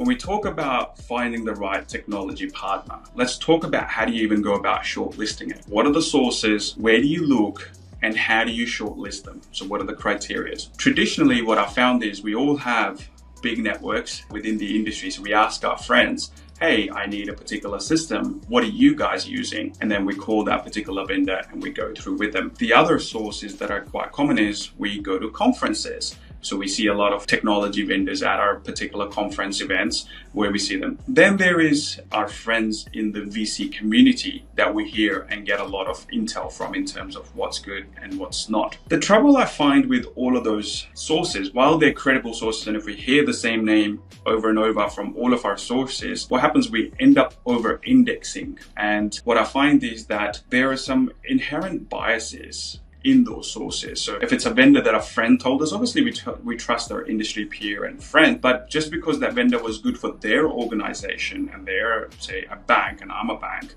when we talk about finding the right technology partner, let's talk about how do you even go about shortlisting it? What are the sources? Where do you look? And how do you shortlist them? So what are the criteria? Traditionally, what I found is we all have big networks within the industry. So we ask our friends, hey, I need a particular system. What are you guys using? And then we call that particular vendor and we go through with them. The other sources that are quite common is we go to conferences. So we see a lot of technology vendors at our particular conference events where we see them. Then there is our friends in the VC community that we hear and get a lot of intel from in terms of what's good and what's not. The trouble I find with all of those sources, while they're credible sources, and if we hear the same name over and over from all of our sources, what happens, we end up over-indexing. And what I find is that there are some inherent biases in those sources. So if it's a vendor that a friend told us, obviously we trust our industry peer and friend, but just because that vendor was good for their organization and they're, say, a bank and I'm a bank,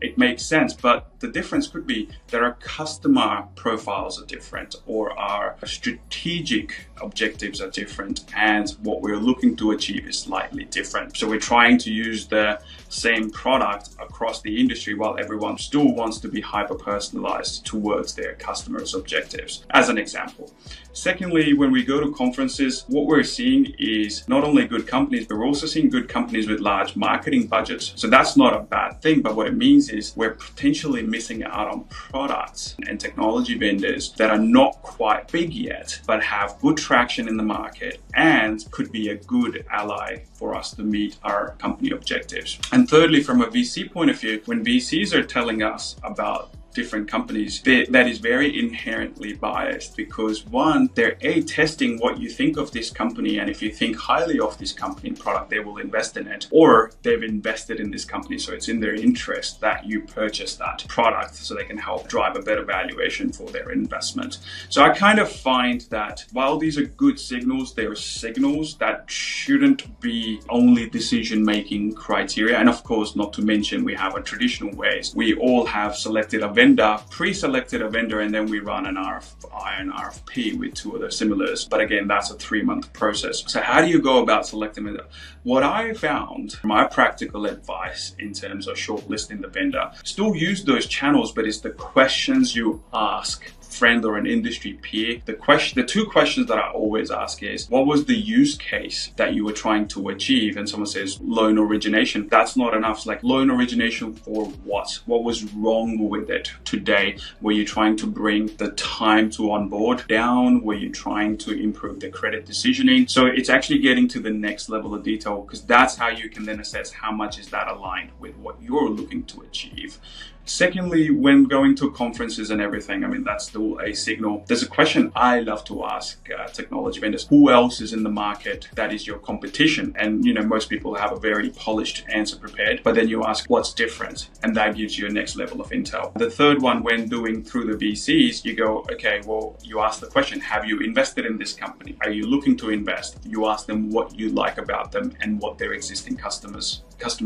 it makes sense. But the difference could be that our customer profiles are different or our strategic objectives are different and what we're looking to achieve is slightly different. So we're trying to use the same product across the industry while everyone still wants to be hyper-personalized towards their customers' objectives, as an example. Secondly, when we go to conferences, what we're seeing is not only good companies, but we're also seeing good companies with large marketing budgets. So that's not a bad thing, but what it means is we're potentially missing out on products and technology vendors that are not quite big yet, but have good traction in the market and could be a good ally for us to meet our company objectives. And thirdly, from a VC point of view, when VCs are telling us about different companies, that is very inherently biased because one, they're testing what you think of this company, and if you think highly of this company and product, they will invest in it, or they've invested in this company, so it's in their interest that you purchase that product so they can help drive a better valuation for their investment. So I kind of find that while these are good signals, they are signals that shouldn't be only decision-making criteria. And of course, not to mention, we have a traditional ways. We all have selected a vendor, pre-selected a vendor, and then we run an RFP with two other similars. But again, that's a 3-month process. So how do you go about selecting a vendor? What I found, my practical advice in terms of shortlisting the vendor, still use those channels, but it's the questions you ask friend or an industry peer. The two questions that I always ask is, what was the use case that you were trying to achieve? And someone says loan origination. That's not enough. It's like, loan origination for what? What was wrong with it today? Were you trying to bring the time to onboard down? Were you trying to improve the credit decisioning? So it's actually getting to the next level of detail, because that's how you can then assess how much is that aligned with what you're looking to achieve. Secondly, when going to conferences and everything, I mean, that's still a signal. There's a question I love to ask technology vendors. Who else is in the market that is your competition? And, you know, most people have a very polished answer prepared, but then you ask what's different, and that gives you a next level of intel. The third one, when doing through the VCs, you go, okay, well, you ask the question, have you invested in this company? Are you looking to invest? You ask them what you like about them and what their existing customer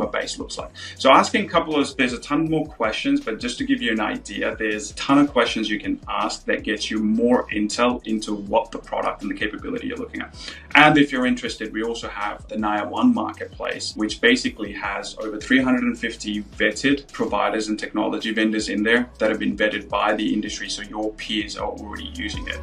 base looks like. So asking there's a ton more questions, but just to give you an idea, there's a ton of questions you can ask that gets you more intel into what the product and the capability you're looking at. And if you're interested, we also have the NayaOne marketplace, which basically has over 350 vetted providers and technology vendors in there that have been vetted by the industry, so your peers are already using it.